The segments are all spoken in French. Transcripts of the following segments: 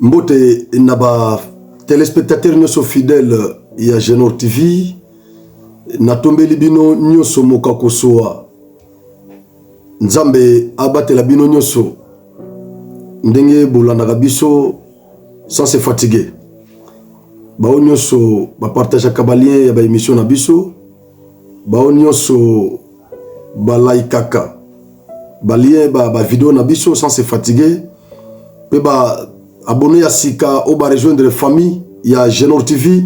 Mbote naba téléspectateurs nyoso fidèle ya Genor TV natombeli bino nyoso moka kosoa Nzambe abatela bino nyoso ndenge bolandaka biso sans se fatiguer bao nyoso ba partage ka balien ya ba émission na biso bao nyoso ba laikaka balien ba vidéo na biso sans se fatiguer pe ba abonné à Sika ou ba rejoindre la famille ya Genor TV.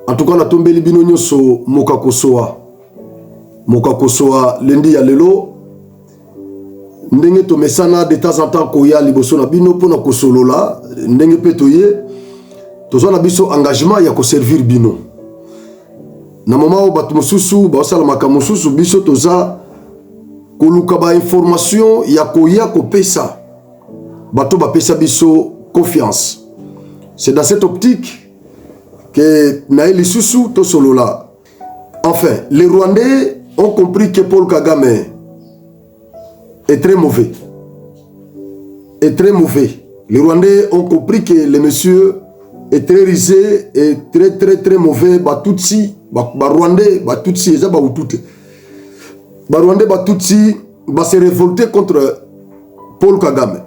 En tout cas na tombeli bino nyoso moka kosoa lendi ya lelo ndenge to mesana de temps en temps ko ya liboso na bino pona kosolola ndenge petoye tozo na biso engagement ya ko servir bino na moment batu mususu ba sala makamususu biso toza koluka ba information ya koya ko pesa bato ba pesa biso confiance. C'est dans cette optique que Naël Soussou Tosolola. Enfin, les Rwandais ont compris que Paul Kagame est très mauvais. Est très mauvais. Les Rwandais ont compris que le monsieur est très risé et très mauvais. Batutsi, Rwandais, Batutsi, ça Baoutouté. Rwandais, Batutsi, va se révolter contre Paul Kagame.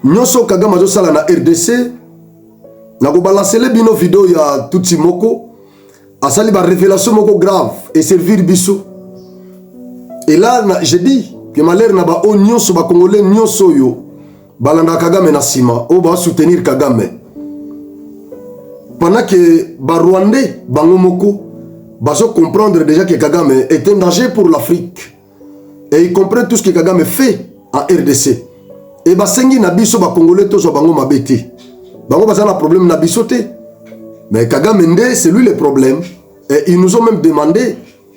Nyoso Kagame azo sala na RDC na ko balancer les bino vidéo ya Tutsi moko asali ba révélation moko grave et servir biso. Et là je dis que malheur na ba o nyonso ba congolais nyonso yo balanda Kagame na sima o ba soutenir Kagame. Pendant que ba Rwandais bango moko bazo comprendre déjà que Kagame est un danger pour l'Afrique. Et ils comprennent tout ce que Kagame fait en RDC. Et basengi na biso ba congolais tozo bango mabete. Bango baza na problème na biso te. Mais Kagame nde c'est lui le problème. Et ils nous ont même demandé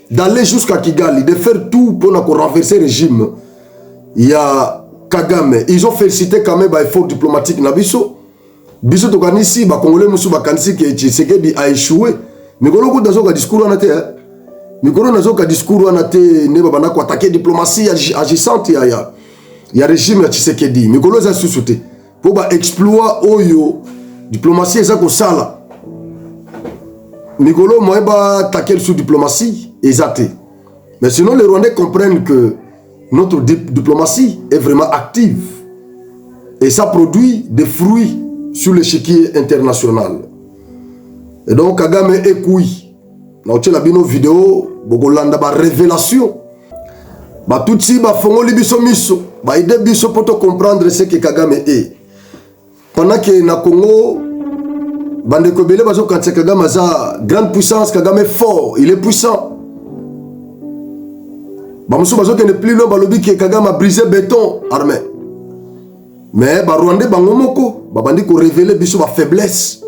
d'aller jusqu'à Kigali, de faire tout pour renverser le régime. Il y a Kagame. Ils ont félicité quand même ba effort diplomatique na biso. Biso to kanisi ba congolais musu ba kanisi que Tshisekedi a échoué. Mikolo ko dazo ka discours na te. Mikolo nazo ka discours na te ne ba bana ko attaquer diplomatie agissante ya. Il y a régime ya Tshisekedi mikolo za susute pour ba exploit oyo diplomatie eza ko sala mikolo moeba taquer sous diplomatie ezate. Mais sinon les Rwandais comprennent que notre diplomatie est vraiment active et ça produit des fruits sur l'échiquier international. Et donc Kagame ekoui na otela bino vidéo bokolanda ba révélation ba tutsi ba fongoli biso miso ba ide biso poto comprendre ce que Kagame est. Pendant que na Congo bande ko belé bazo quand Kagame za grande puissance, Kagame est fort, il est puissant. Ba muso bazo que ne plus loin ba lobi que Kagame a brisé béton armé. Mais ba Rwandais bango moko ba bandi ko révéler biso ba faiblesse.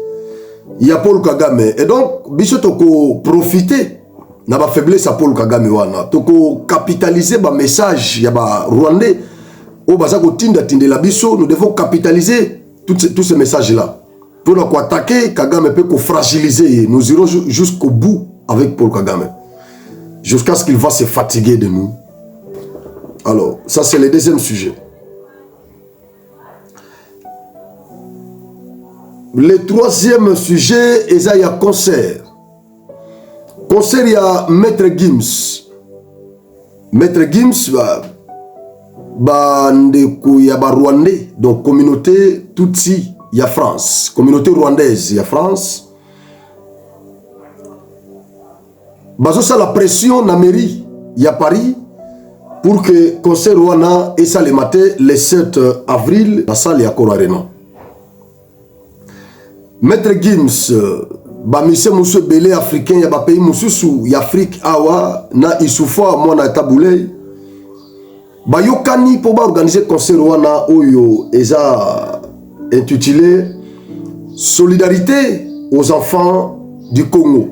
Il y a Paul Kagame et donc biso to ko profiter na ba faiblesse à Paul Kagame wana toko capitaliser ba message ya ba Rwandais o baza ko tinda la biso. Nous devons capitaliser tous ces messages là pour nous attaquer Kagame peut ko fragiliser. Nous irons jusqu'au bout avec Paul Kagame jusqu'à ce qu'il va se fatiguer de nous. Alors ça c'est le deuxième sujet. Le troisième sujet est il y a concert. Concert, il y a Maître Gims. Maître Gims, il y a Rwandais, donc communauté Tutsi, il y a France. Communauté rwandaise, il y a France. Ça la pression dans la mairie, il y a Paris, pour que concert Rwanda et ça le matin, le 7 avril, la salle est à Arena. Maître Gims, bamise musu belé africain ya ba pays mususu ya Afrique awa na isufa mwana taboulay ba yokani pour ba organiser concert wana oyo eza intitulé Solidarité aux enfants du Congo.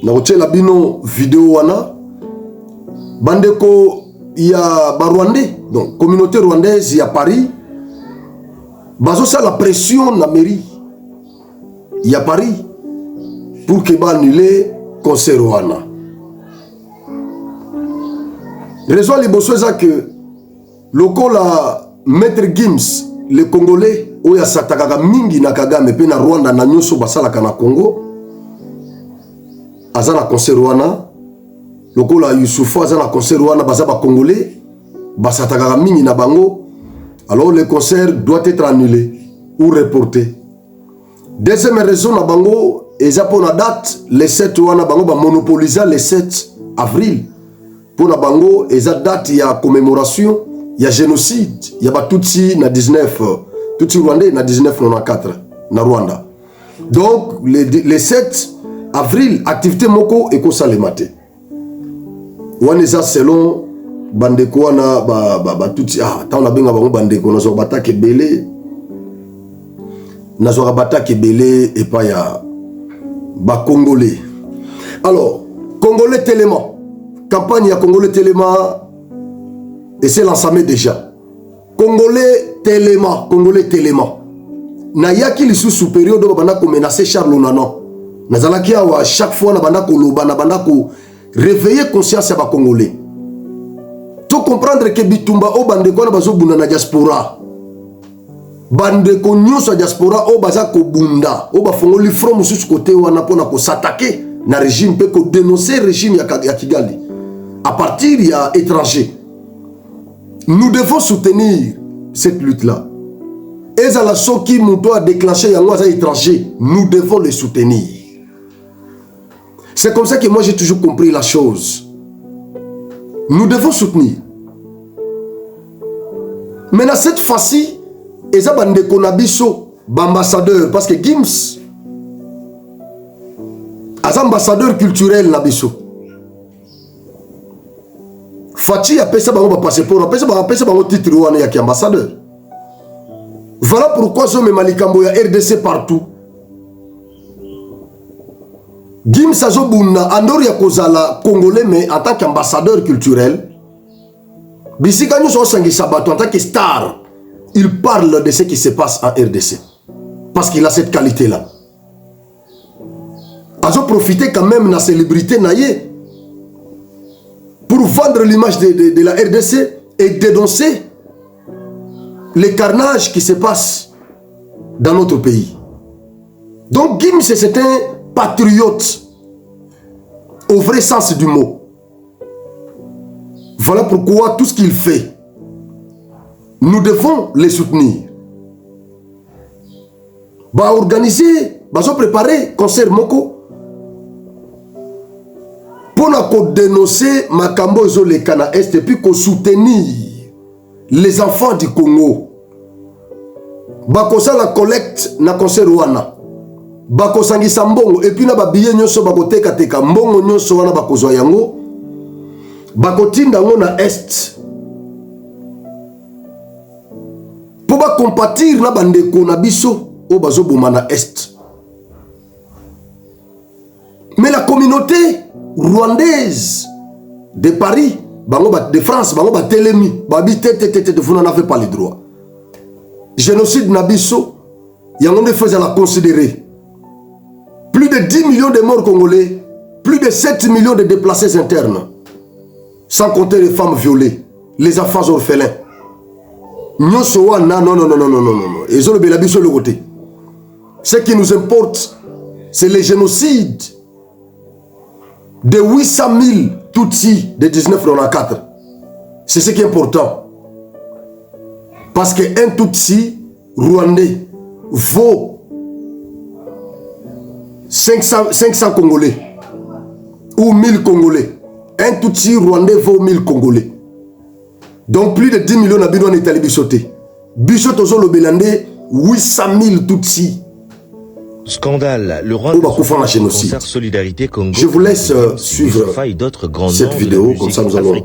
Na otela bino vidéo wana bandeko ya ba Rwandais, donc communauté rwandaise ya Paris bazo ça la pression na mairie. Il y a Paris pour que annuler concert wana. Raison les bossos que le Maître Gims, les Congolais oya satakaka mingi na Kagame pe na Rwanda na nyonso basalaka na Congo aza na concert wana lokola Youssoufa aza na concert wana baza ba Congolais basatakaka mingi na bango, alors le concert doit être annulé ou reporté. Deuxième raison na bango eza pour la date le 7 wana bango ba monopoliser le 7 avril pour la bango eza date ya commémoration ya génocide ya ba Tutsi na 19 Tutsi Rwandais na 1994 na Rwanda. Donc le 7 avril activité moko ekosalemate wana eza selon bandeko wana ba Tutsi tant na benga bango bandeko na zo batake belé nazwaka bataki belé et pas ya ba Congolais. Alors Congolais Téléma, campagne ya Congolais Téléma et c'est l'ensemble déjà. Congolais Téléma na yaki lisu supérieur do banda ko menacer Charles Onana nazalaki awa chaque fois na banda ko loba na banda ko réveiller conscience ya ba Congolais to comprendre que bitumba o bande ko na bazo bunda na diaspora bande ko nyonso diaspora o baza ko bunda o ba fongoli from mususu côté wana pona ko s'attaquer na régime pe ko dénoncer régime ya Kigali à partir ya étranger. Nous devons soutenir cette lutte là. Ezala soki muto a déclenché yango za étranger, nous devons le soutenir. C'est comme ça que moi j'ai toujours compris la chose. Nous devons soutenir. Maintenant cette fois-ci eza bande konabiso ambassadeur parce que Gims as ambassadeur culturel na biso. Fachi a pesa bango ba passeport, a pesa bango titre wana ya ambassadeur. Voilà pourquoi je me malikambo ya RDC partout. Gims azo bunda andor ya kozala congolais mais en tant qu'ambassadeur culturel. Bisika nous so sangi sabato en tant que star. Il parle de ce qui se passe en RDC. Parce qu'il a cette qualité-là. Ils ont profité quand même de la célébrité naïe pour vendre l'image de la RDC et dénoncer les carnages qui se passent dans notre pays. Donc Gims, c'est un patriote au vrai sens du mot. Voilà pourquoi tout ce qu'il fait, nous devons les soutenir. Bah organiser, bah préparer concert moko pour nous dénoncer makambo zo le Cana Est et puis qu'on soutenir les enfants du Congo. Bah kosa la collecte na concert wana. Bah kosangisa mbongo et puis na ba billet nyonso ba koteka teka mbongo nyonso wana ba kozwa yango. Bah kotinda ngo na Est. Pour ba compatir na bandeko na biso o bazo boma na Est. Mais la communauté rwandaise de Paris, de France, ba telemi, babi tete vous n'en avez pas le droit. Génocide na biso, yango ne faisait la considérer. Plus de 10 millions de morts congolais, plus de 7 millions de déplacés internes, sans compter les femmes violées, les enfants orphelins. Non. Ils ont le biso le côté. Ce qui nous importe, c'est le génocide de 800 000 Tutsis de 1994. C'est ce qui est important. Parce qu'un Tutsi rwandais vaut 500 Congolais ou 1000 Congolais. Un Tutsi rwandais vaut 1000 Congolais. Donc plus de 10 millions d'habitants en Italie bichoté. Bichoté au Bélandais, 800 000 Tutsis. Scandale, le Rwanda concert Solidarité Congo. Je vous laisse suivre cette vidéo, comme ça nous allons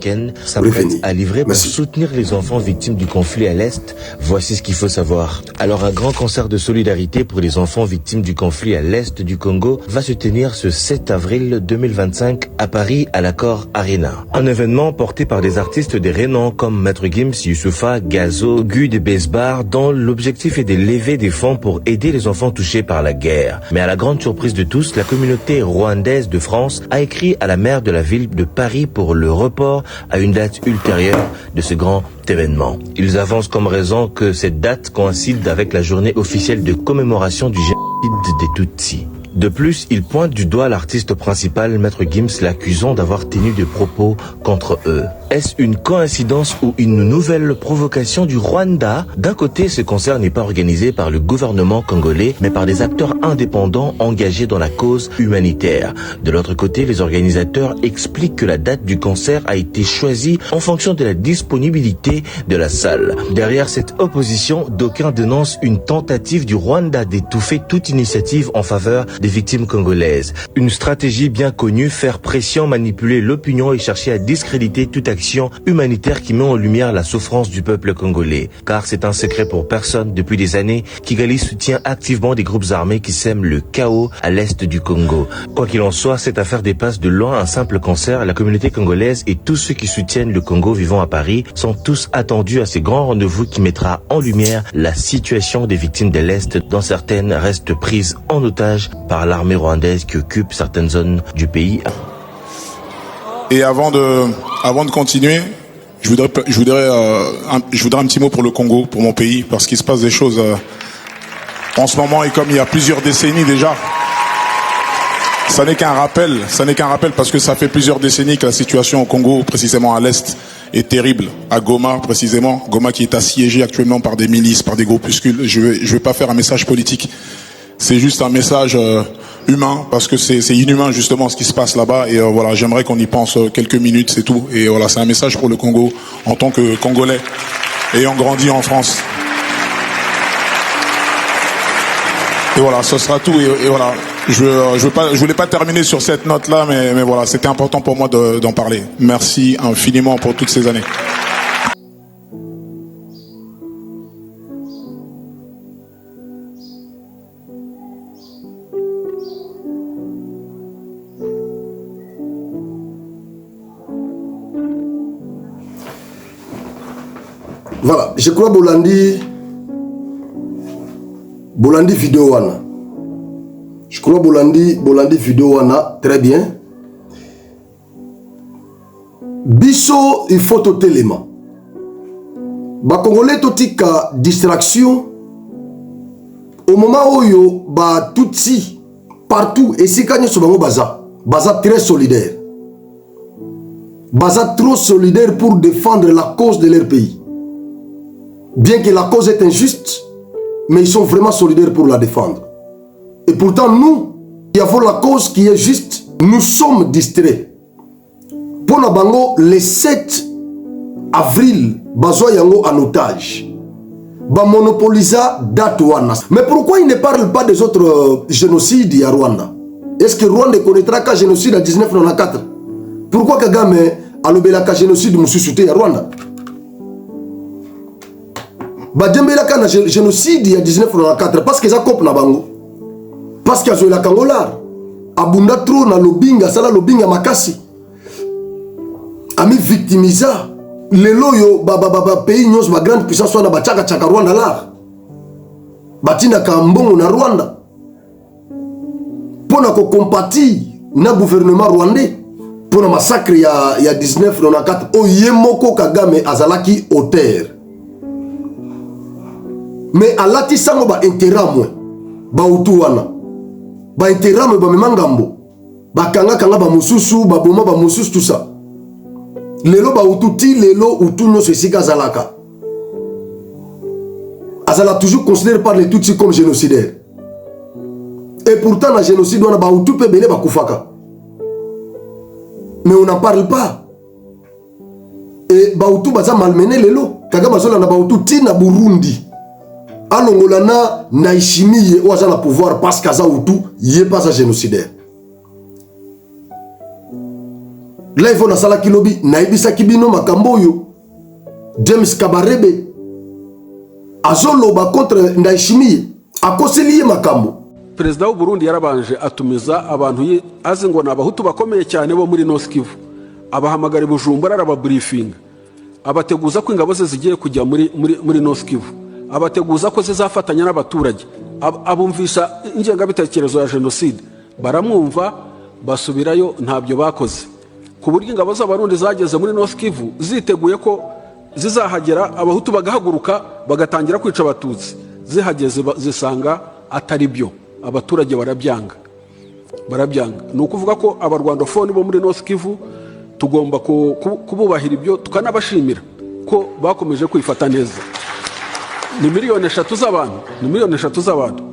s'apprête à livrer pour soutenir les enfants victimes du conflit à l'Est. Voici ce qu'il faut savoir. Alors un grand concert de solidarité pour les enfants victimes du conflit à l'Est du Congo va se tenir ce 7 avril 2025 à Paris à l'Accor Arena. Un événement porté par des artistes des renom comme Maître Gims, Youssoufa, Gazo, Guy de Besbar, dont l'objectif est de lever des fonds pour aider les enfants touchés par la guerre. guerre. Mais à la grande surprise de tous, la communauté rwandaise de France a écrit à la maire de la ville de Paris pour le report à une date ultérieure de ce grand événement. Ils avancent comme raison que cette date coïncide avec la journée officielle de commémoration du génocide des Tutsis. De plus, il pointe du doigt l'artiste principal, Maître Gims, l'accusant d'avoir tenu des propos contre eux. Est-ce une coïncidence ou une nouvelle provocation du Rwanda? D'un côté, ce concert n'est pas organisé par le gouvernement congolais, mais par des acteurs indépendants engagés dans la cause humanitaire. De l'autre côté, les organisateurs expliquent que la date du concert a été choisie en fonction de la disponibilité de la salle. Derrière cette opposition, d'aucuns dénoncent une tentative du Rwanda d'étouffer toute initiative en faveur des victimes congolaises. Une stratégie bien connue, faire pression, manipuler l'opinion et chercher à discréditer toute action humanitaire qui met en lumière la souffrance du peuple congolais. Car c'est un secret pour personne, depuis des années, Kigali soutient activement des groupes armés qui sèment le chaos à l'est du Congo. Quoi qu'il en soit, cette affaire dépasse de loin un simple concert. La communauté congolaise et tous ceux qui soutiennent le Congo vivant à Paris sont tous attendus à ces grands rendez-vous qui mettra en lumière la situation des victimes de l'Est, dont certaines restent prises en otage par l'armée rwandaise qui occupe certaines zones du pays. Et avant de continuer, je voudrais un petit mot pour le Congo, pour mon pays, parce qu'il se passe des choses en ce moment et comme il y a plusieurs décennies déjà. Ça n'est qu'un rappel parce que ça fait plusieurs décennies que la situation au Congo, précisément à l'Est, est terrible. À Goma, précisément. Goma qui est assiégée actuellement par des milices, par des groupuscules. Je vais pas faire un message politique. C'est juste un message humain, parce que c'est inhumain justement ce qui se passe là-bas. Et voilà, j'aimerais qu'on y pense quelques minutes, c'est tout. Et voilà, c'est un message pour le Congo, en tant que Congolais, ayant grandi en France. Et voilà, ce sera tout. Et voilà, je voulais pas terminer sur cette note-là, mais voilà, c'était important pour moi d'en parler. Merci infiniment pour toutes ces années. Voilà, je crois Bolandi vidéo wana. Je crois Bolandi vidéo wana, très bien. Biso, il faut tout élément. Ba Congolais totika distraction. Au moment où yo ba tutsi partout et si kanye sobango baza très solidaire. Baza trop solidaire pour défendre la cause de leur pays. Bien que la cause est injuste, mais ils sont vraiment solidaires pour la défendre. Et pourtant, nous, qui avons la cause qui est juste, nous sommes distraits. Pour la Bango, le 7 avril, Bazoa Yango en otage. Ba monopolisa date wana. Mais pourquoi il ne parle pas des autres génocides à Rwanda? Est-ce que Rwanda connaîtra qu'un génocide en 1994? Pourquoi Kagame a lobelaka qu'un génocide mususuté à Rwanda? Badembela kana génocide ya 1994 parce que ça coupe na bango. Parce que azoela kangolar. Abunda trop na lobinga sala lobinga makasi. Ami victimisa. Lelo yo pays nyos ba grande puissance wana ba chaka Rwanda la. Batina kambongo na Rwanda. Pona ko compati na gouvernement rwandais pona massacre ya 1994 o yemoko Kagame azalaki auteur. Mais à l'atisango ba interamo ba utuwana ba interamo ba memangambo ba kanga ba mususu ba boma ba mususu tout ça lelo ba ututi lelo utunyo sesika zalaka azala toujours considéré par les Tutsis comme génocidaires et pourtant la génocide on a ba utu pe belé ba kufaka mais on n'en parle pas et ba utu baza malmené lelo kaga bazola na ba utu na Burundi. Alongolana Naishimiye ou aza na pouvoir parce qu'aza Hutu yé pas un génocidaire. Là il faut na sala kilobi naibisa kibino makambo yo James Kabarebe azoloba contre Naishimiye akoseliye makambo. Perezida w'u Burundi yarabanje atumiza abantu azi ngo nabahutu bakomeye cyane bo muri North Kivu. Abahamagara i Bujumbura arababriefing. Abateguza ko ingabo ze zigiye kujya muri North Kivu. Abateguza ko zizafatanya n'abaturage abumvisha ingengabitekerezo ya jenoside baramwumva basubirayo ntabyo bakoze, ku buryo ingabo z'abarundi zageze muri North Kivu ziteguye ko zizahagera abahutu bagahaguruka bagatangira kwica abatutsi. Zihageze zisanga atari byo, abaturage barabyanga. Ni ukuvuga ko abarwandofoni bo muri North Kivu tugomba kububahira ibyo, tukanabashimira ko bakomeje kwifata neza. Ni miliyoni 3 z'abantu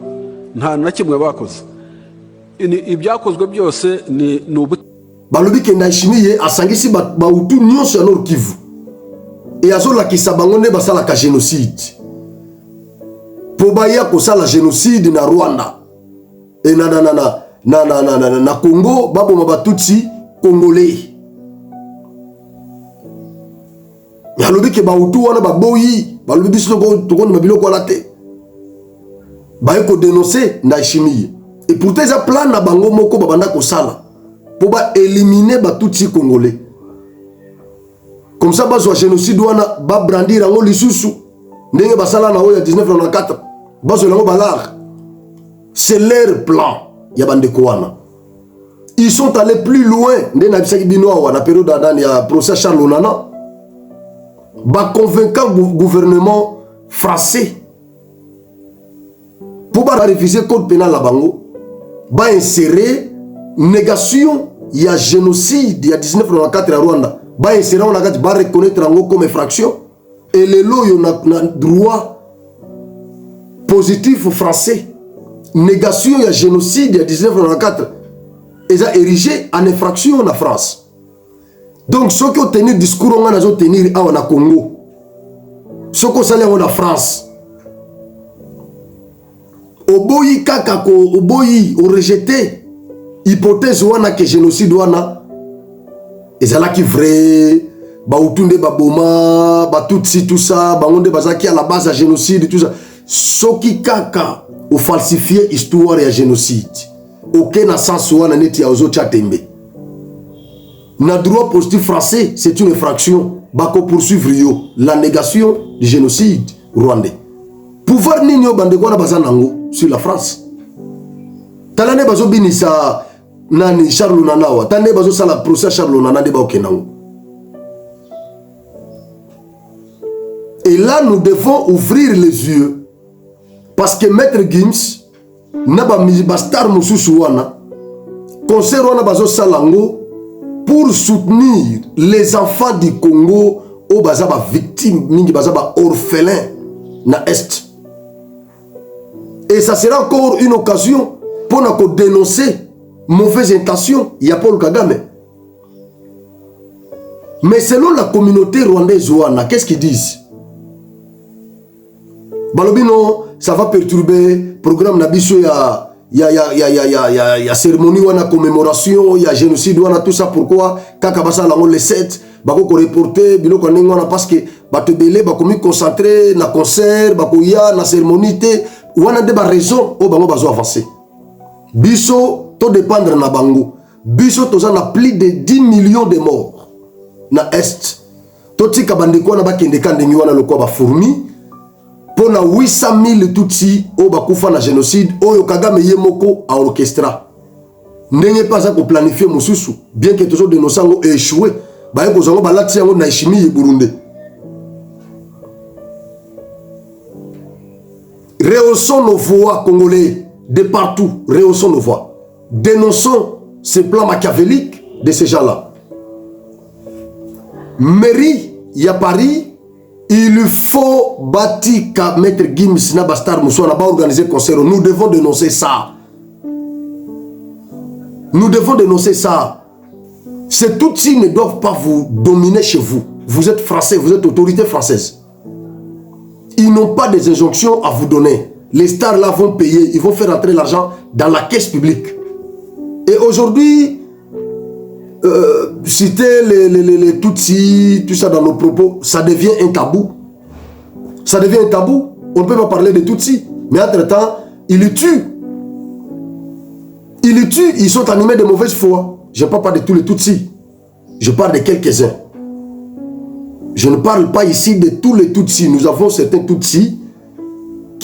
nta na kimwe bakoze. Ibyakozwe byose ni balobi ke Ndayishimiye asangisi bahutu nyonso ya Nord Kivu e azolakisa bango nde basalaka génocide po baya kosala génocide na Rwanda e na Congo baboma batutsi congolais. Balobi ke bahutu wana baboyi balobi biso tokoni mabiloko ala te baye ko dénoncer Ndayishimiye. Et pourtant, ils ont plan na bango moko babanda kosala pour ba éliminer batutsi congolais. Comme ça, bazwa génocide wana ba brandir ango lisusu ndenge basala na oya 1994 bazwa lango balar. C'est leur plan ya bandeko wana. Ils sont allés plus loin ndenge na bisaki bino wana période d'adani ya procès Charles Onana. Ba convaincant gouvernement français pour ba réviser code pénal la bango. Va insérer négation, il y a génocide, il y a 1994 à Rwanda. Va insérer, on va reconnaître en comme infraction. Et les lois, il y a droit positif français. Négation, il y a génocide, il y a 1994. Ils ont érigé en infraction en France. Donc, ceux qui ont tenu le discours, on a tenu en Congo. Ceux qui ont salé en France. Oboyi kakako, oboyi, o rejeté hypothèse wana que génocide wana ezala ki vrai ba utunde ba boma ba tutsi tout ça ba onde bazaki à la base à génocide tout ça soki kaka o falsifier histoire ya génocide aucun na sens wana neti ya ozo chatembe na droit positif français c'est une infraction ba ko poursuivre yo la négation du génocide rwandais pouvoir nini yo bande kwana bazanango sur la France. Talane bazo binisa nani Charles Onana, tane bazo sala procès Charles Onana de Baokenango. Et là nous devons ouvrir les yeux parce que Maître Gims n'a pas mis bastar mususu wana concert wana bazo salango pour soutenir les enfants du Congo au bazaba victimes mingi bazaba orphelins na est. Et ça sera encore une occasion pour nous dénoncer mauvaise intention. Il y a Paul Kagame. Mais selon la communauté rwandaise, qu'est-ce qu'ils disent? Balobino, ça va perturber le programme Nabiso, il y a cérémonie, il y a commémoration, il y a génocide, tout ça. Pourquoi? Quand on les 7, bako ko reporter biloko ndengona parce que batebele bako mi concentrer na concert bako ya na cérémonie te wana de ba raison o bango bazo avancer biso to dépendre na bango biso toza na plus de 10 millions de morts na est to tika bandeko na bakende kandengi wana lokwa ba fourmi pour na 800 000 tutsi o bakufa na génocide oyo Kagame yemoko a orchestra ndenge pas ko planifier mususu bien que toujours de nos sango échoué. Rehaussons nos voix congolais de partout, rehaussons nos voix. Dénonçons ces plans machiavéliques de ces gens-là. Mairie, il y a Paris, il faut bâtir qu'à Maître Gims Nabastar Mousso, on n'a pas organisé concert. Nous devons dénoncer ça. Nous devons dénoncer ça. Ces Tutsis ne doivent pas vous dominer chez vous. Vous êtes français, vous êtes autorité française. Ils n'ont pas des injonctions à vous donner. Les stars là vont payer, ils vont faire entrer l'argent dans la caisse publique. Et aujourd'hui, citer les Tutsis, tout ça dans nos propos, ça devient un tabou. Ça devient un tabou. On ne peut pas parler des Tutsis. Mais entre-temps, ils les tuent. Ils les tuent, ils sont animés de mauvaise foi. Je ne parle pas de tous les Tutsis. Je parle de quelques-uns. Je ne parle pas ici de tous les Tutsis. Nous avons certains Tutsis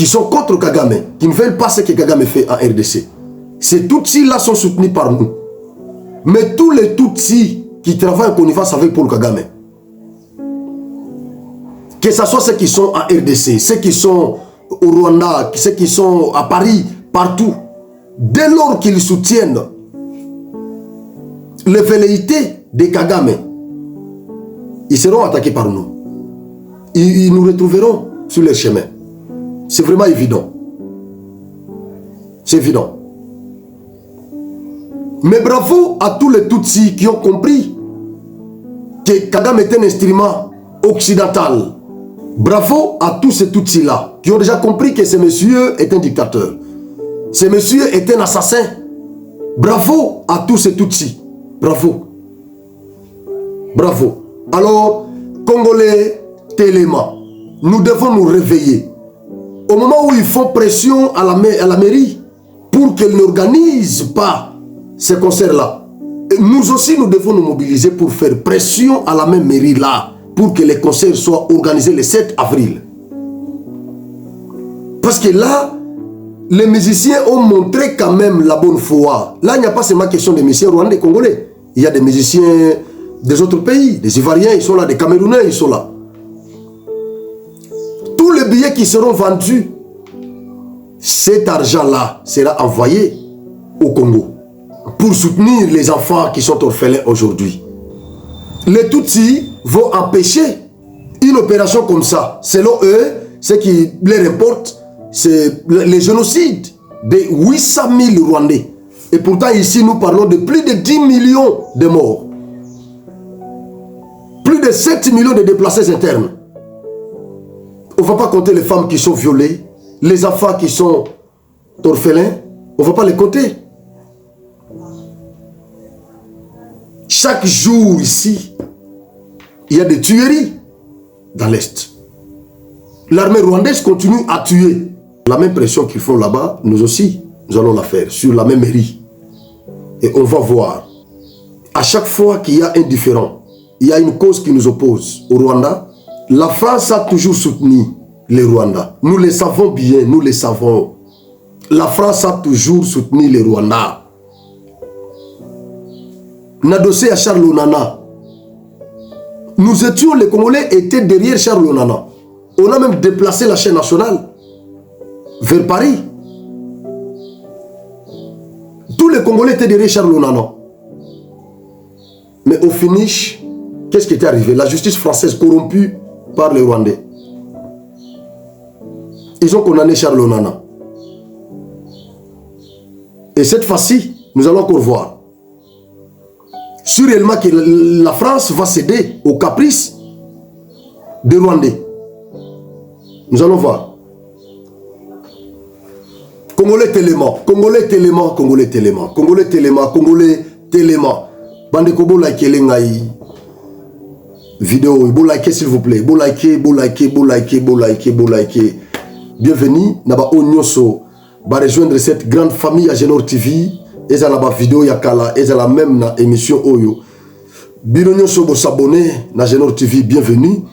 qui sont contre Kagame, qui ne veulent pas ce que Kagame fait en RDC. Ces Tutsis-là sont soutenus par nous. Mais tous les Tutsis qui travaillent en connivence avec Paul Kagame, que ce soit ceux qui sont en RDC, ceux qui sont au Rwanda, ceux qui sont à Paris, partout, dès lors qu'ils soutiennent les velléités de Kagame, ils seront attaqués par nous. Ils nous retrouveront sur leur chemin. C'est vraiment évident. C'est évident. Mais bravo à tous les Tutsis qui ont compris que Kagame est un instrument occidental. Bravo à tous ces Tutsis-là qui ont déjà compris que ce monsieur est un dictateur. Ce monsieur est un assassin. Bravo à tous ces Tutsis. Bravo. Bravo. Alors, Congolais, Téléma, nous devons nous réveiller. Au moment où ils font pression à la mairie pour qu'elle n'organise pas ces concerts-là, nous aussi, nous devons nous mobiliser pour faire pression à la même mairie-là pour que les concerts soient organisés le 7 avril. Parce que là, les musiciens ont montré quand même la bonne foi. Là, il n'y a pas seulement question des musiciens rwandais, congolais. Il y a des musiciens des autres pays, des Ivoiriens, ils sont là, des Camerounais, ils sont là. Tous les billets qui seront vendus, cet argent-là sera envoyé au Congo pour soutenir les enfants qui sont orphelins aujourd'hui. Les Tutsis vont empêcher une opération comme ça. Selon eux, ce qui leur importe, c'est le génocide de 800 000 Rwandais. Et pourtant, ici, nous parlons de plus de 10 millions de morts. Plus de 7 millions de déplacés internes. On ne va pas compter les femmes qui sont violées, les enfants qui sont orphelins. On ne va pas les compter. Chaque jour ici, il y a des tueries dans l'Est. L'armée rwandaise continue à tuer. La même pression qu'ils font là-bas, nous aussi, nous allons la faire sur la même mairie. Et on va voir. À chaque fois qu'il y a un différend, il y a une cause qui nous oppose au Rwanda. La France a toujours soutenu les Rwandais. Nous le savons bien, nous le savons. La France a toujours soutenu les Rwandais. Nadossé à Charles Onana. Nous étions, les Congolais étaient derrière Charles Onana. On a même déplacé la chaîne nationale vers Paris. Tous les Congolais étaient derrière Charles Onana. Mais au finish, qu'est-ce qui était arrivé? La justice française corrompue par les Rwandais. Ils ont condamné Charles Onana. Et cette fois-ci, nous allons encore voir. Sûrement que la France va céder aux caprices des Rwandais. Nous allons voir. Congolais Téléma, Congolais Téléma, Congolais Téléma, Congolais Téléma, Congolais Téléma. Bande Kobo like l'engaï. Vidéo, vous likez s'il vous plaît. Vous likez, vous likez, vous likez, vous likez, vous likez. Bienvenue, naba onyoso. Va rejoindre cette grande famille à Genor TV. Et ça la vidéo yakala, et ça la même na émission Oyo. Bilonyoso bo s'abonner na Genor TV, bienvenue.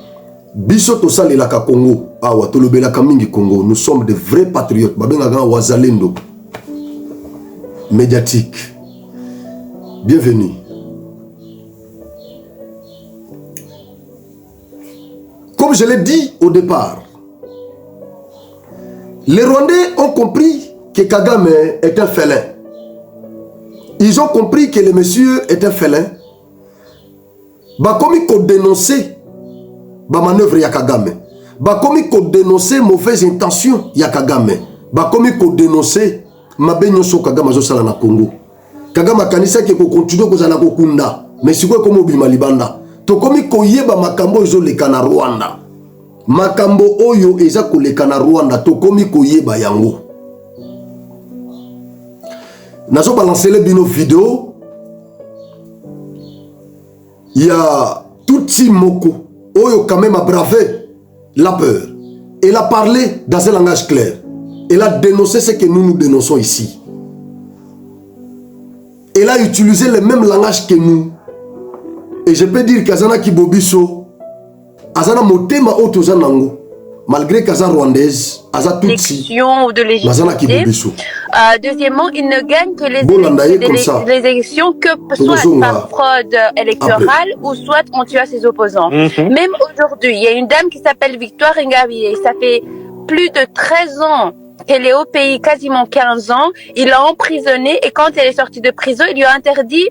Biso to sali la ka Congo, awa to lobela ka mingi Congo. Nous sommes des vrais patriotes. Babenga ga wazalendo. Médiatique. Bienvenue. Comme je l'ai dit au départ, les Rwandais ont compris que Kagame est un félin. Ils ont compris que le monsieur est un félin. Bah, comme ils ont dénoncé la manœuvre ya Kagame. Bah, comme ils ont dénoncé mauvaise intention ya Kagame. Bah, comme ils ont dénoncé ma benyoso Kagame azosala na Congo. Kagame kanisa ke ko continue ko zana ko kunda. Mais si quoi comme obima libanda. To komi ko yeba makambo izo leka na Rwanda. Makambo oyo eza ko leka na Rwanda to komi ko yeba yango. Nazo balancer les bino vidéo. Il y a Tutsi Moko oyo quand même a bravé la peur. Elle a parlé dans un langage clair. Elle a dénoncé ce que nous dénonçons ici. Elle a utilisé le même langage que nous. Et je peux dire qu'Azana Kibobiso, Azana Motema Otozanango, malgré qu'Aza rwandaise, Aza Tutsi, ou de légitimité. Deuxièmement, il ne gagne que les élections que soit par fraude électorale ou soit en tuant ses opposants. Même aujourd'hui, il y a une dame qui s'appelle Victoire Ingabire. Ça fait plus de 13 ans qu'elle est au pays, quasiment 15 ans. Il l'a emprisonnée et quand elle est sortie de prison, il lui a interdit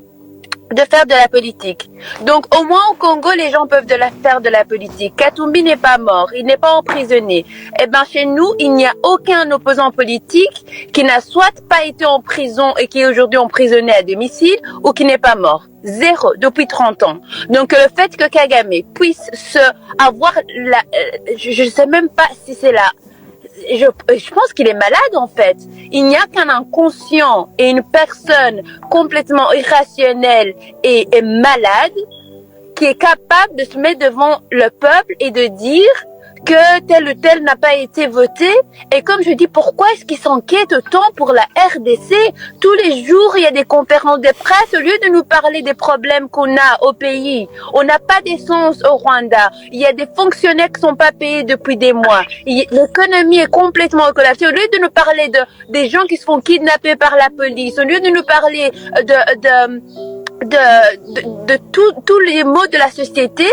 de faire de la politique. Donc au moins au Congo, les gens peuvent faire de la politique. Katumbi n'est pas mort, il n'est pas emprisonné. Eh bien chez nous, il n'y a aucun opposant politique qui n'a soit pas été en prison et qui est aujourd'hui emprisonné à domicile ou qui n'est pas mort. Zéro, depuis 30 ans. Donc le fait que Kagame puisse avoir je ne sais même pas si c'est là. Je pense qu'il est malade en fait. Il n'y a qu'un inconscient et une personne complètement irrationnelle et malade qui est capable de se mettre devant le peuple et de dire que tel ou tel n'a pas été voté. Et comme je dis, pourquoi est-ce qu'il s'inquiète autant pour la RDC? Tous les jours, il y a des conférences de presse. Au lieu de nous parler des problèmes qu'on a au pays, on n'a pas d'essence au Rwanda. Il y a des fonctionnaires qui sont pas payés depuis des mois. L'économie est complètement collapsée. Au lieu de nous parler des gens qui se font kidnapper par la police, au lieu de nous parler de tous les maux de la société,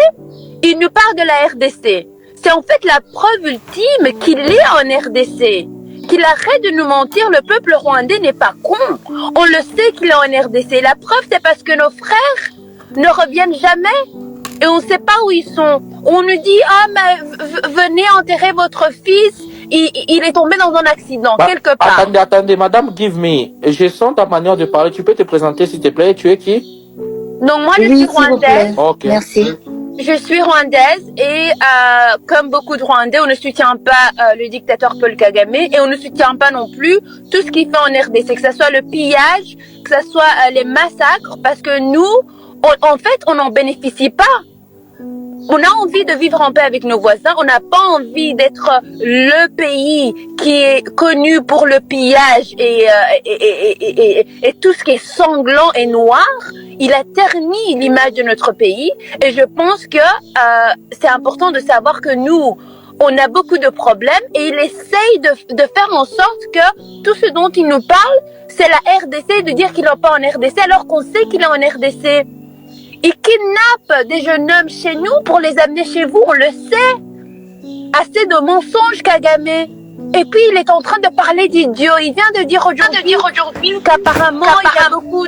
il nous parle de la RDC. C'est en fait la preuve ultime qu'il est en RDC. Qu'il arrête de nous mentir, le peuple rwandais n'est pas con. On le sait qu'il est en RDC. La preuve, c'est parce que nos frères ne reviennent jamais. Et on ne sait pas où ils sont. On nous dit, mais venez enterrer votre fils. Il est tombé dans un accident, quelque part. Attendez, madame, give me. Je sens ta manière de parler. Tu peux te présenter, s'il te plaît. Tu es qui? Donc, moi, je suis rwandaise. Okay. Merci. Je suis rwandaise et comme beaucoup de Rwandais, on ne soutient pas le dictateur Paul Kagame et on ne soutient pas non plus tout ce qu'il fait en RDC, que ce soit le pillage, que ce soit les massacres, parce que nous, en fait, on n'en bénéficie pas. On a envie de vivre en paix avec nos voisins. On n'a pas envie d'être le pays qui est connu pour le pillage et tout ce qui est sanglant et noir. Il a terni l'image de notre pays. Et je pense que c'est important de savoir que nous, on a beaucoup de problèmes et il essaye de faire en sorte que tout ce dont il nous parle, c'est la RDC, de dire qu'il n'est pas en RDC alors qu'on sait qu'il est en RDC. Il kidnappe des jeunes hommes chez nous pour les amener chez vous, on le sait. Assez de mensonges, Kagame. Et puis, il est en train de parler d'idiots. Il vient de dire aujourd'hui qu'apparemment, il y a beaucoup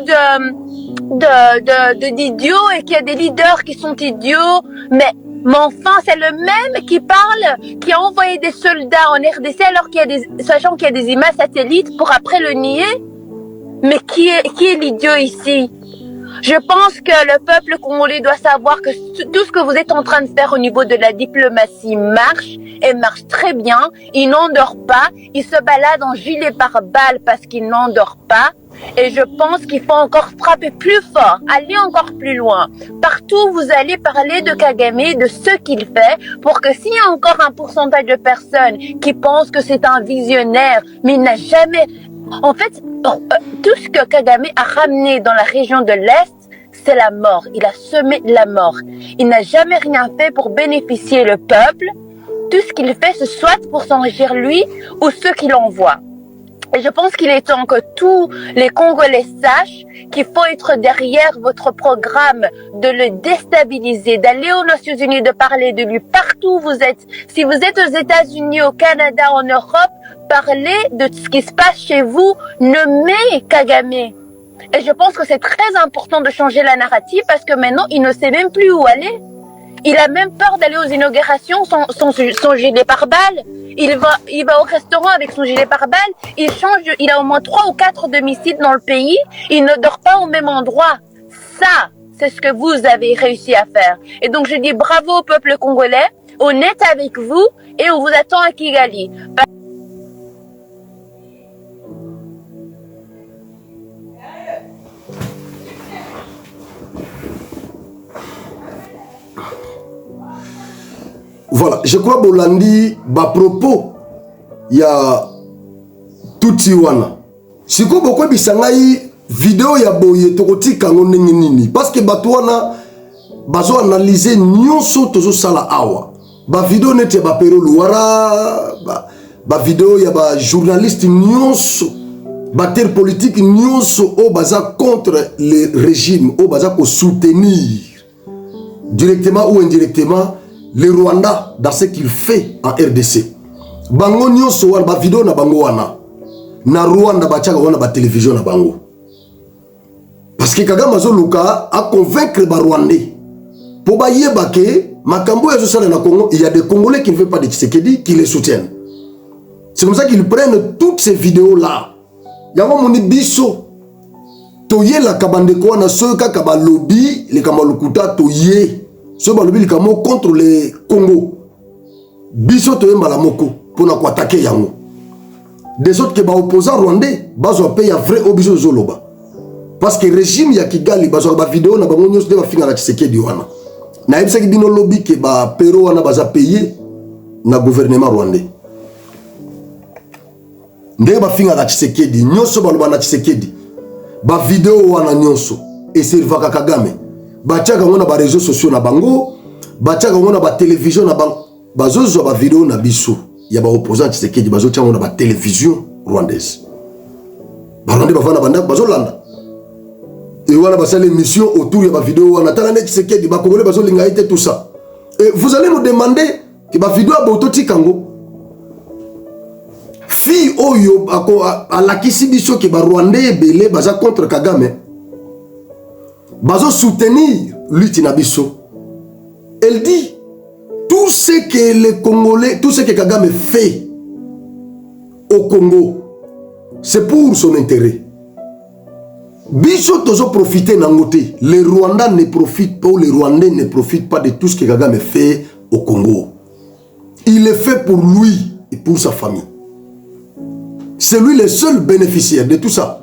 d'idiots et qu'il y a des leaders qui sont idiots. Mais enfin, c'est le même qui parle, qui a envoyé des soldats en RDC alors sachant qu'il y a des images satellites pour après le nier. Mais qui est l'idiot ici? Je pense que le peuple congolais doit savoir que tout ce que vous êtes en train de faire au niveau de la diplomatie marche et marche très bien. Il n'endort pas. Il se balade en gilet pare-balles parce qu'il n'endort pas. Et je pense qu'il faut encore frapper plus fort, aller encore plus loin. Partout où vous allez parler de Kagame, de ce qu'il fait, pour que s'il y a encore un pourcentage de personnes qui pensent que c'est un visionnaire, mais il n'a jamais... En fait, tout ce que Kagame a ramené dans la région de l'Est, c'est la mort. Il a semé la mort. Il n'a jamais rien fait pour bénéficier le peuple. Tout ce qu'il fait, c'est soit pour s'enrichir lui ou ceux qui l'envoient. Et je pense qu'il est temps que tous les Congolais sachent qu'il faut être derrière votre programme, de le déstabiliser, d'aller aux Nations Unies, de parler de lui partout où vous êtes. Si vous êtes aux États-Unis, au Canada, en Europe, parlez de ce qui se passe chez vous, nommez Kagame. Et je pense que c'est très important de changer la narrative parce que maintenant, il ne sait même plus où aller. Il a même peur d'aller aux inaugurations sans gilet pare-balles. Il va au restaurant avec son gilet pare-balles. Il a au moins 3 ou 4 domiciles dans le pays. Il ne dort pas au même endroit. Ça, c'est ce que vous avez réussi à faire. Et donc, je dis bravo au peuple congolais. On est avec vous et on vous attend à Kigali. Voilà, je crois Bolandi, à propos, il y a Tutsi wana. Si quoi beaucoup bisangai vidéo ya boye tokoti kango nini parce que batwana bazo analyser nyonso tozo sala awa. ba vidéo net ya ba Pero Luara ba vidéo ya ba journaliste nyonso ba terre politique nyonso o baza contre le régime o baza ko soutenir directement ou indirectement le Rwanda dans ce qu'il fait en RDC. Bango nyonso wana ba vidéo na bango wana na Rwanda ba tchaka wana ba télévision na bango. Parce que Kagame Azoluka a convaincre ba Rwandais pour ba yeba ke makambo ya zosala na Congo, il y a des Congolais qui ne veulent pas de Tshisekedi qui les soutiennent. C'est comme ça qu'ils prennent toutes ces vidéos là. Yango moni biso toye la kabandeko wana so kaka ba lobby le kamalukuta toye so ba lobby le kamo contre les Congo. Biso toye malamoko pour na ko attaquer yango. Des autres que ba opposants rwandais bazo paye ya vrai obiso zoloba. Parce que le régime ya Kigali bazo ba vidéo na bango nyonso de ba finga na Tshisekedi wana. Na yebisa ki bino lobby ke ba Pero wana baza payer na gouvernement rwandais. Ndenge ba finga na Tshisekedi nyonso baloba na Tshisekedi ba vidéo wana nyonso et servaka Kagame ba tiaka ngona ba réseaux sociaux na bango ba tiaka ngona ba télévision na bango bazozo ba vidéo na biso ya ba opposant Tshisekedi bazo tiaka ngona ba télévision rwandaise ba rwandais ba fana banda bazo landa et voilà ba sale émission autour ya ba vidéo wana tala net Tshisekedi ba congolais bazo linga été tout ça et vous allez nous demander que ba vidéo ba ototi kango fi oyo a la biso ke ba Rwandais belé baza contre Kagame bazo soutenir lutte na biso. Elle dit tout ce que les Congolais, tout ce que Kagame fait au Congo, c'est pour son intérêt. Biso tozo profiter nangote. Les Rwandais ne profitent pas, ou les Rwandais ne profitent pas de tout ce que Kagame fait au Congo. Il le fait pour lui et pour sa famille. C'est lui le seul bénéficiaire de tout ça.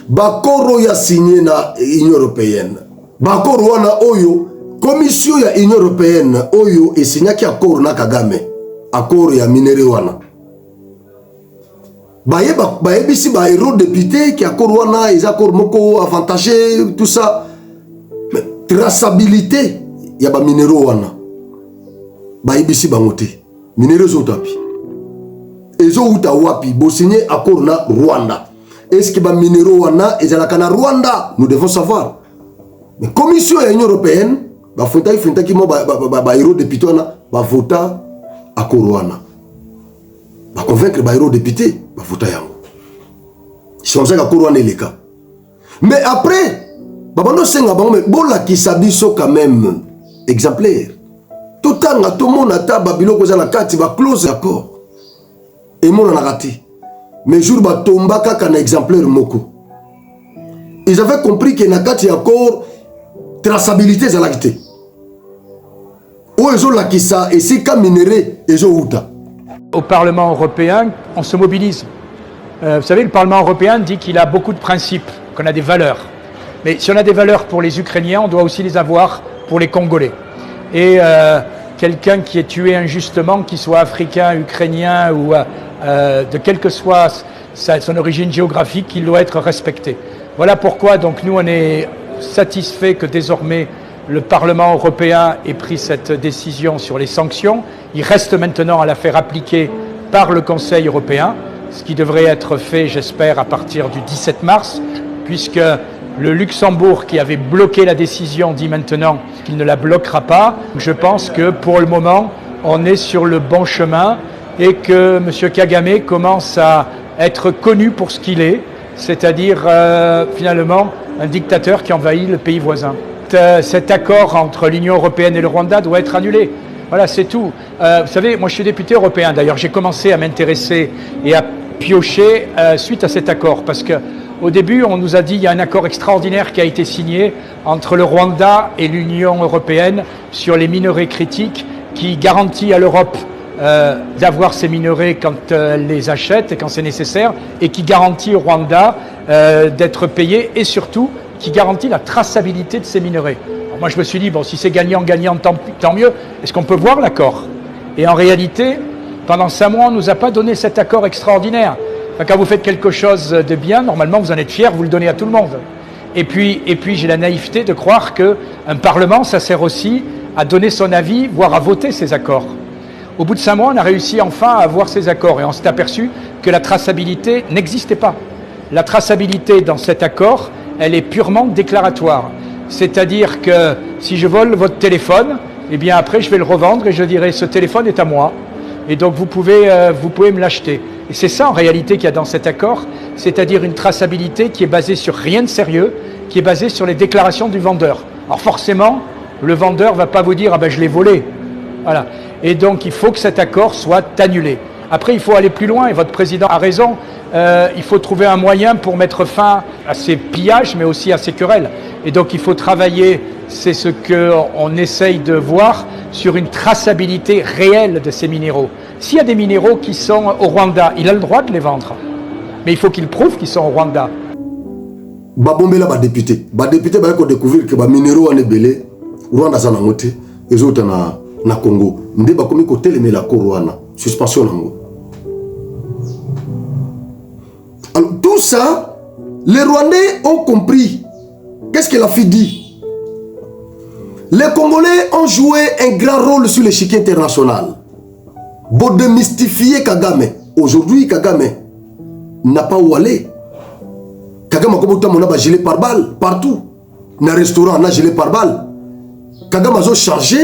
Bakoro ya signé na Union Européenne. Bakoro wana oyo, commission ya Union Européenne oyo e signé ki accord na Kagame. Accord ya minere wana. Bayebisi ba eurodéputé ki accord wana, ils accord moko avantagé, tout ça. Mais traçabilité ya ba minero wana. Bayebisi bangote. Minere zotapi. Ezo uta wapi bo signé accord na Rwanda. Est-ce que ba minero wana ezalaka na Rwanda? Nous devons savoir. Mais commission ya Union Européenne ba fonta ki mo ba eurodéputé wana ba vota accord wana. Ba convaincre ba eurodéputé ba vota yango. C'est comme ça accord wana le cas. Mais après ba bando senga bango mais bola ki sabiso quand même exemplaire. Tout tanga tout monde ata ba biloko za na kati ba close accord. Et mon en a raté. Mais jour ba tomba kaka na exemplaire moko. Ils avaient compris que nakati encore traçabilité za l'acte. Ou ezo la kisa et c'est comme minéré ezo uta. Au Parlement européen, on se mobilise. Vous savez, le Parlement européen dit qu'il a beaucoup de principes, qu'on a des valeurs. Mais si on a des valeurs pour les Ukrainiens, on doit aussi les avoir pour les Congolais. Et quelqu'un qui est tué injustement, qu'il soit africain, ukrainien ou de quelle que soit son origine géographique, il doit être respecté. Voilà pourquoi donc nous on est satisfait que désormais le Parlement européen ait pris cette décision sur les sanctions. Il reste maintenant à la faire appliquer par le Conseil européen, ce qui devrait être fait, j'espère, à partir du 17 mars, puisque le Luxembourg, qui avait bloqué la décision, dit maintenant qu'il ne la bloquera pas. Je pense que pour le moment, on est sur le bon chemin et que M. Kagame commence à être connu pour ce qu'il est, c'est-à-dire finalement un dictateur qui envahit le pays voisin. Cet accord entre l'Union européenne et le Rwanda doit être annulé. Voilà, c'est tout. Vous savez, moi je suis député européen, d'ailleurs j'ai commencé à m'intéresser et à piocher suite à cet accord, parce que au début, on nous a dit qu'il y a un accord extraordinaire qui a été signé entre le Rwanda et l'Union européenne sur les minerais critiques qui garantit à l'Europe d'avoir ces minerais quand elle les achète et quand c'est nécessaire, et qui garantit au Rwanda d'être payé et surtout qui garantit la traçabilité de ces minerais. Alors moi je me suis dit, bon, si c'est gagnant-gagnant, tant mieux. Est-ce qu'on peut voir l'accord? Et en réalité, pendant 5 mois, on ne nous a pas donné cet accord extraordinaire. Enfin, quand vous faites quelque chose de bien, normalement vous en êtes fier, vous le donnez à tout le monde. Et puis j'ai la naïveté de croire qu'un Parlement, ça sert aussi à donner son avis, voire à voter ces accords. Au bout de 5 mois, on a réussi enfin à avoir ces accords et on s'est aperçu que la traçabilité n'existait pas. La traçabilité dans cet accord, elle est purement déclaratoire. C'est-à-dire que si je vole votre téléphone, eh bien après je vais le revendre et je dirai ce téléphone est à moi. Et donc vous pouvez me l'acheter. Et c'est ça en réalité qu'il y a dans cet accord, c'est-à-dire une traçabilité qui est basée sur rien de sérieux, qui est basée sur les déclarations du vendeur. Alors forcément, le vendeur ne va pas vous dire « ah ben je l'ai volé ». Voilà. Et donc il faut que cet accord soit annulé. Après il faut aller plus loin et votre président a raison, il faut trouver un moyen pour mettre fin à ces pillages mais aussi à ces querelles. Et donc il faut travailler, c'est ce qu'on essaye de voir, sur une traçabilité réelle de ces minéraux. S'il y a des minéraux qui sont au Rwanda, il a le droit de les vendre. Mais il faut qu'il prouve qu'ils sont au Rwanda. Babombela ba député ba découvrir que ba minéraux en belé Rwanda za nangote les autres na Congo ndé ba komi ko telemela ko Rwanda suspension nango. Alors tout ça les Rwandais ont compris. Qu'est-ce que la fille dit? Les Congolais ont joué un grand rôle sur l'échiquier international. Pour démystifier Kagame. Aujourd'hui, Kagame n'a pas où aller. Kagame a un gilet par balle partout. Dans un restaurant, on a gilet par balle. Kagame a chargé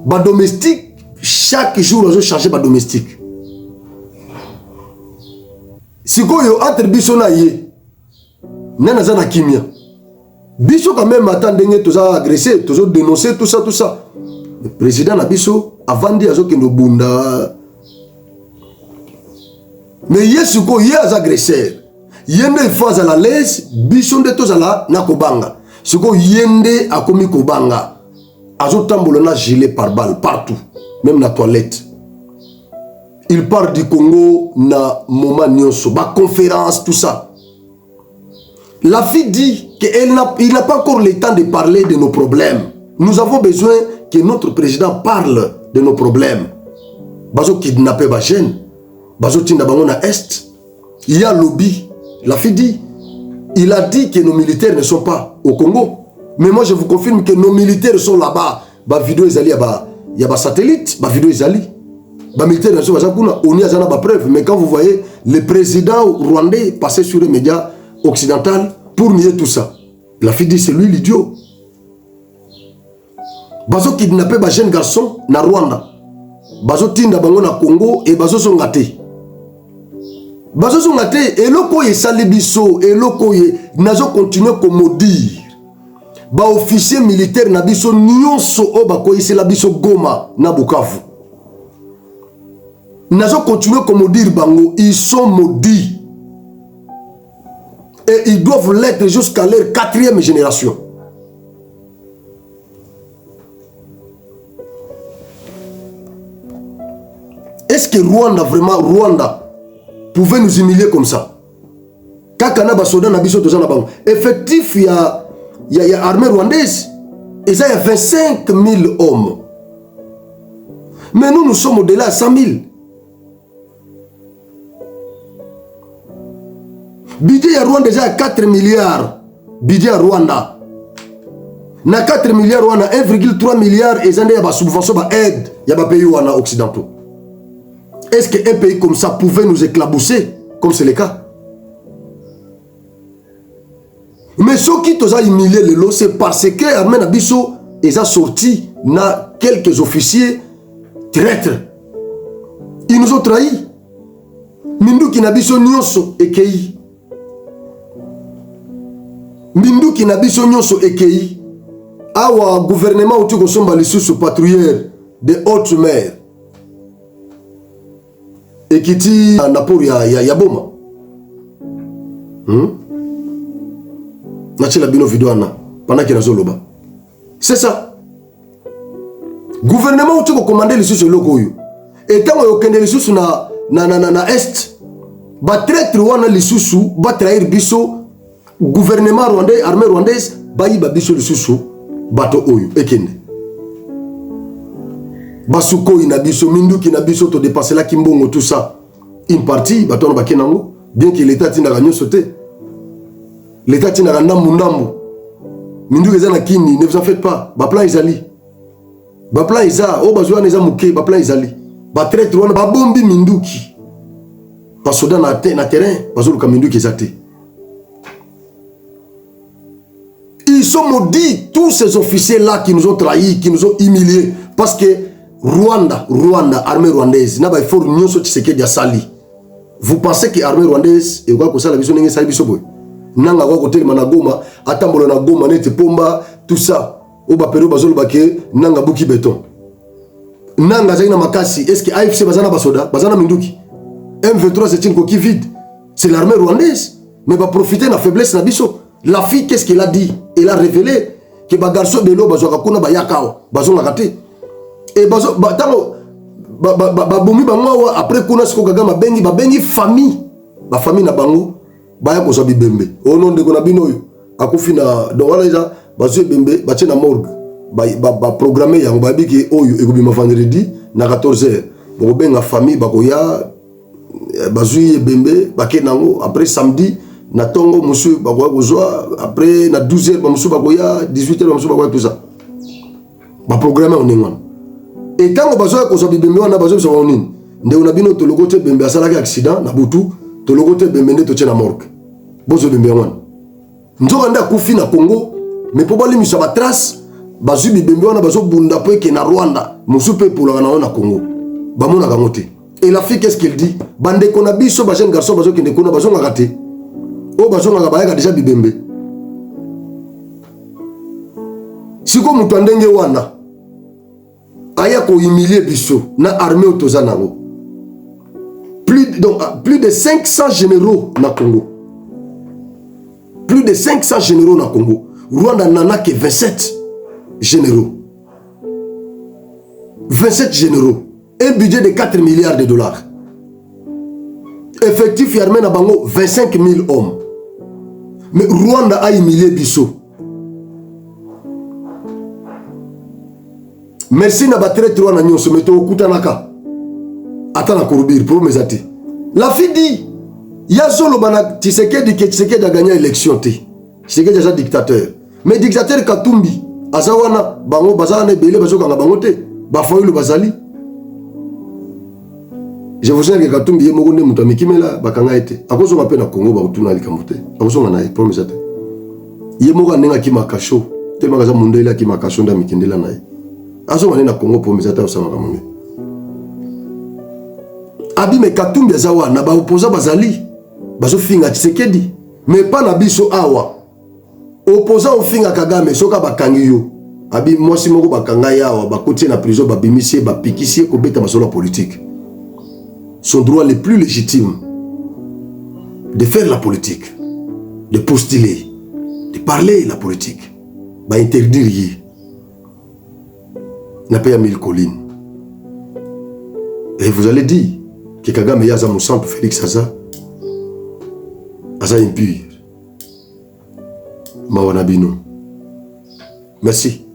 ba domestique. Chaque jour, on a chargé ba domestique. Si vous avez entre Bissona et Nanazana Kimia. Biso quand même attendez tous à agresser, tous à dénoncer tout ça. Le président Nabiso avant dit azo kendo bunda. Mais yesuko ye az agresseur. Yende phase à la laisse, biso de tous à la nakobanga. Suko yende akomi kobanga. Azo tambolo na gilet par balle partout, même na toilette. Il part du Congo na moment nyonso, ba conférence tout ça. La fille dit qu'il n'a pas encore le temps de parler de nos problèmes. Nous avons besoin que notre président parle de nos problèmes. Bazo kidnappé Bajen, Bazo tinda bangona Est. Il y a lobby. La fille dit, il a dit que nos militaires ne sont pas au Congo. Mais moi je vous confirme que nos militaires sont là-bas. Ba vidéo ezali il y a ba satellite, ba vidéo ezali. Ba militaires ne sont pas là. On y a pas preuve. Mais quand vous voyez le président rwandais passer sur les médias occidentaux pour nier tout ça, la fille dit c'est lui l'idiot. Bazo kidnappé ba jeune garçon na Rwanda. Bazo tinda bango na Congo et bazo songate. Bazo songate et loko ye salibiso et loko ye nazo continuer comme maudire. Ba officier militaire na biso nyonso o ba ko yise la biso Goma na Bukavu. Nazo continuer comme maudire bango, ils sont maudits. Et ils doivent l'être jusqu'à leur 4e génération. Est-ce que Rwanda pouvait nous humilier comme ça? Kakana basoda na biso tozana bango. Effectif il y a armée rwandaise et ça il y a 25 000 hommes. Mais nous sommes au-delà de 100 000. Budget à Rwanda déjà 4 milliards. Budget à Rwanda. Na 4 milliards Rwanda 1,3 milliard et ça y a des subventions aide. Il y a des pays occidentaux. Est-ce qu'un pays comme ça pouvait nous éclabousser comme c'est le cas? Mais ceux qui t'ont humilié le lot, c'est parce que Armée Nabiso ils ont sorti na quelques officiers traîtres. Ils nous ont trahis. Minduki Nabiso nyonso ekei. Minduki Nabiso nyonso ekei. Awa gouvernement ou tu consommes les sous patrouilleurs de haute mer. Et qui dit Napoli ya boma. Nachela bino vidéo na pendant qu'il azoloba. C'est ça. Gouvernement ou tu commander les sous loko yo. Et quand on kende les sous na est, ba traître wana les sous ba trahir biso gouvernement rwandais, armée rwandaise ba yiba biso les sous bato oyo ekende. Basuko inabiso minduki inabiso to dépasser la kimbongo tout ça. Une partie bato na bakenango bien que l'état tina ganyo sauter. L'état tina ndambu ndambu. Minduki ezana kini ne vous en faites pas. Ba plan izali. ba plan isa o bazwa neza muke ba plan izali ba traître wana ba bombi minduki ba soda na terrain bazolu ka minduki ezate. Ils sont maudits, tous ces officiers-là qui nous ont trahis, qui nous ont humiliés. Parce que Rwanda, armée rwandaise, n'a pas fait l'union sur Tshisekedi à Sali. Vous pensez que l'armée rwandaise, et quoi que ça, la vision n'est pas Sali. Nanga kwa côté managoma, atambolo na goma nete pomba, tout ça. Oba pero bazolo bake, nanga buki béton. Nanga zaina makasi, est-ce que AFC bazana basoda, bazana minduki. M23 c'est une coquille vide. C'est l'armée rwandaise. Mais va profiter de la faiblesse na biso. La fille, qu'est-ce qu'elle a dit? Elle a révélé que les garçons de l'eau, ils ont bayakao, ils ont raté. Et après qu'on a ce qu'on a bengi famille, la famille na bango, baya ko sabi bembe. Au nom de konabino yo, akufina donc voilà déjà, bazo bembe, bache na morgue, ba programmer yang babi ki oyo ekobi ma vendredi na 14h. Bo benga famille bakoya bazo bembe, bakenango après samedi. Na tongo monsieur bakoya kozwa après na 12h ba monsieur bakoya 18h ba monsieur bakoya tout ça ba programmer on ngwana et tango bazoya kozwa bibembe wana bazo so onini nde on a bino to logote bembe asalaki accident na butu to logote bembe nde to tena morgue bozo bembe wana nzoka nda kufi na Congo mais po bali misa ba trace bazu bibembe wana bazo bunda po ke na Rwanda monsieur pe pour na na Congo ba mona ka ngote et la fille qu'est-ce qu'elle dit bande kona biso ba jeune garçon bazo kende kona bazo ngakate. Oh, bazonga kabayaka déjà bibembe. Siko mutu ndenge wana aya ko humilier biso na armée otozanango. Plus de 500 généraux na Congo. Plus de 500 généraux na Congo. Rwanda nana que 27 généraux. 27 généraux. Un budget de 4 milliards de dollars. Effectif armé na bango 25 000 hommes. Mais Rwanda a humilié biso. Merci na batre trois na nyonso meto okutanaka. Atana korubir pour mes atis. La fille dit ya solo bana Tshisekedi a gagné l'élection té. Tshisekedi est un dictateur. Mais dictateur Katumbi azawana bango bazana belé bazokanga bango té. Ba foyulu bazali. Je vous dis que Katumbi est moko nde mutu amikimela bakanga ete. Akozo mape na Congo ba utuna likamote. Akozo ngana e promise ate. Ye moko nenga kimakasho. Te magaza mundela kimakasho nda mikindela nae. Azo ngana na Congo promise ate osama kamonge. Abi me Katumbi azawa na ba opposa bazali. Bazo finga Tshisekedi. Mais pas na biso awa. Opposa ofinga Kagame soka bakangi yo. Abi mwasi moko bakanga yawa bakotie na prison babimisie bapikisie ko beta masolo politique. Son droit le plus légitime de faire la politique, de postuler, de parler la politique, va interdire n'a pas mis le collines. Et vous allez dire que Kagame Yaza Moussamp Félix Aza impur. Mawanabino. Merci.